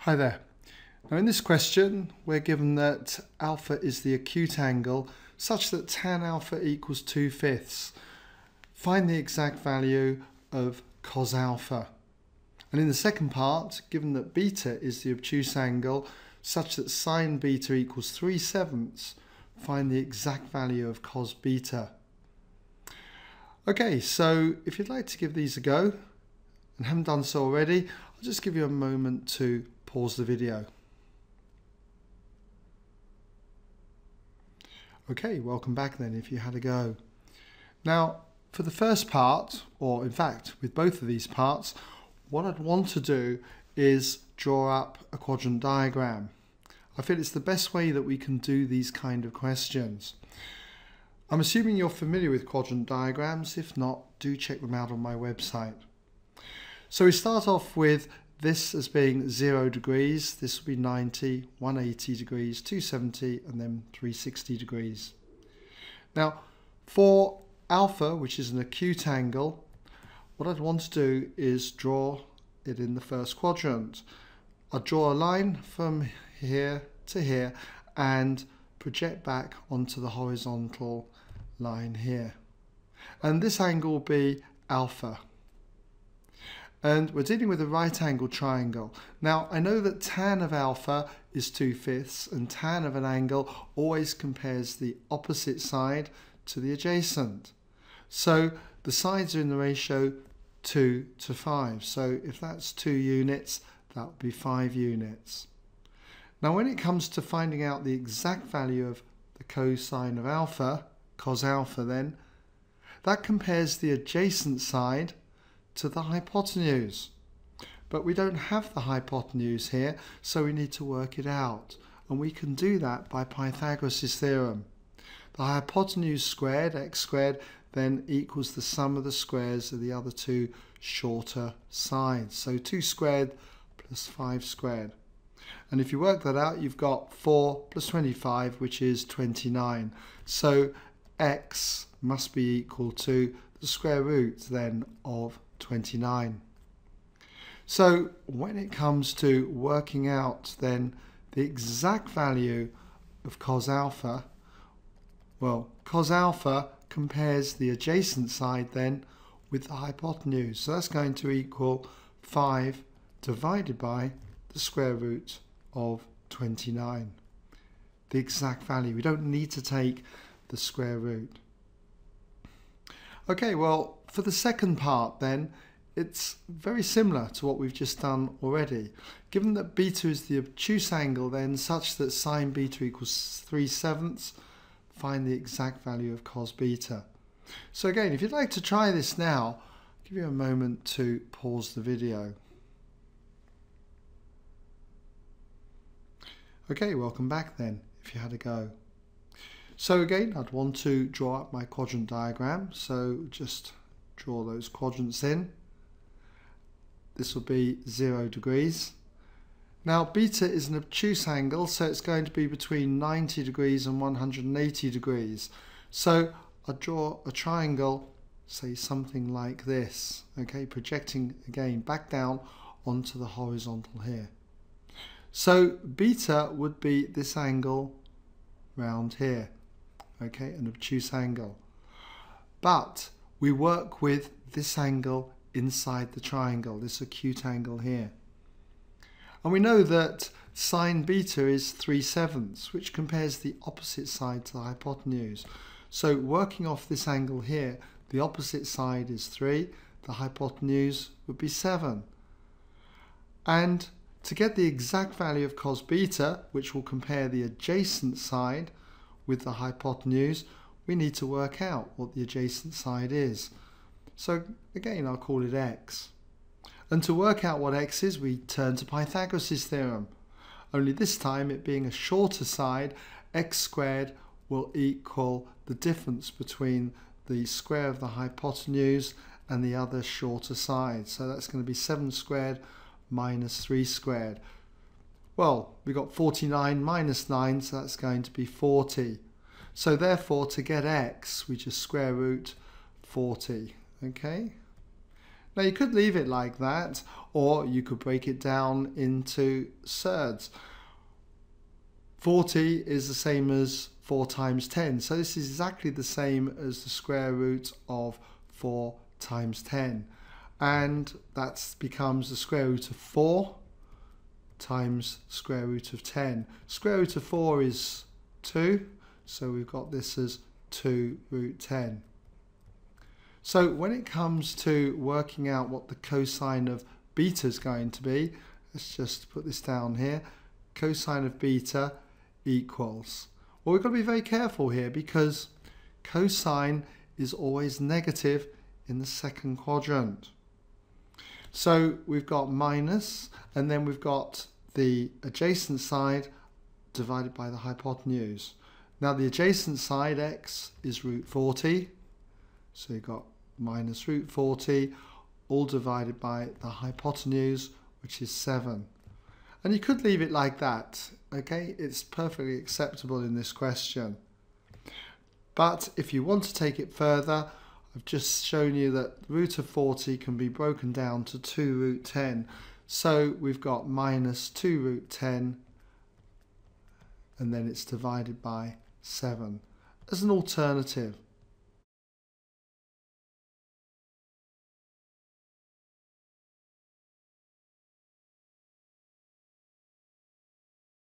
Hi there. Now in this question we're given that alpha is the acute angle such that tan alpha equals 2/5. Find the exact value of cos alpha. And in the second part, given that beta is the obtuse angle such that sine beta equals 3/7, find the exact value of cos beta. Okay, so if you'd like to give these a go and haven't done so already, I'll just give you a moment to pause the video. Okay, welcome back then if you had a go. Now, for the first part, or in fact with both of these parts, what I'd want to do is draw up a quadrant diagram. I feel it's the best way that we can do these kind of questions. I'm assuming you're familiar with quadrant diagrams. If not, do check them out on my website. So we start off with this as being 0 degrees, this will be 90, 180 degrees, 270 and then 360 degrees. Now for alpha, which is an acute angle, what I'd want to do is draw it in the first quadrant. I'll draw a line from here to here and project back onto the horizontal line here. And this angle will be alpha. And we're dealing with a right angle triangle. Now I know that tan of alpha is 2/5 and tan of an angle always compares the opposite side to the adjacent. So the sides are in the ratio 2 to 5. So if that's 2 units, that would be 5 units. Now when it comes to finding out the exact value of the cosine of alpha, cos alpha then, that compares the adjacent side to the hypotenuse. But we don't have the hypotenuse here, so we need to work it out. And we can do that by Pythagoras Theorem. The hypotenuse squared, x squared, then equals the sum of the squares of the other two shorter sides. So 2 squared plus 5 squared. And if you work that out, you've got 4 plus 25, which is 29. So x must be equal to the square root then of 29. So when it comes to working out then the exact value of cos alpha, well, cos alpha compares the adjacent side then with the hypotenuse. So that's going to equal 5 divided by the square root of 29. The exact value. We don't need to take the square root. Okay, well, for the second part then, it's very similar to what we've just done already. Given that beta is the obtuse angle then such that sine beta equals 3/7, find the exact value of cos beta. So again, if you'd like to try this now, I'll give you a moment to pause the video. Okay, welcome back then, if you had a go. So again, I'd want to draw up my quadrant diagram. So just draw those quadrants in. This will be 0 degrees. Now beta is an obtuse angle, so it's going to be between 90 degrees and 180 degrees. So I'll draw a triangle, say something like this, okay, projecting again back down onto the horizontal here. So beta would be this angle round here, okay, an obtuse angle. But we work with this angle inside the triangle, this acute angle here. And we know that sine beta is 3/7, which compares the opposite side to the hypotenuse. So working off this angle here, the opposite side is 3, the hypotenuse would be 7. And to get the exact value of cos beta, which will compare the adjacent side with the hypotenuse, we need to work out what the adjacent side is. So again, I'll call it x. And to work out what x is, we turn to Pythagoras Theorem. Only this time, it being a shorter side, x squared will equal the difference between the square of the hypotenuse and the other shorter side. So that's going to be 7 squared minus 3 squared. Well, we've got 49 minus 9, so that's going to be 40. So therefore, to get x, we just square root 40. Okay? Now you could leave it like that, or you could break it down into surds. 40 is the same as 4 times 10, so this is exactly the same as the square root of 4 times 10, and that becomes the square root of 4 times square root of 10. Square root of 4 is 2, so we've got this as 2 root 10. So when it comes to working out what the cosine of beta is going to be, let's just put this down here. Cosine of beta equals, well, we've got to be very careful here because cosine is always negative in the second quadrant. So we've got minus, and then we've got the adjacent side divided by the hypotenuse. Now the adjacent side, x, is root 40, so you've got minus root 40, all divided by the hypotenuse, which is 7. And you could leave it like that, okay? It's perfectly acceptable in this question. But if you want to take it further, I've just shown you that root of 40 can be broken down to 2 root 10. So we've got minus 2 root 10, and then it's divided by 7 as an alternative.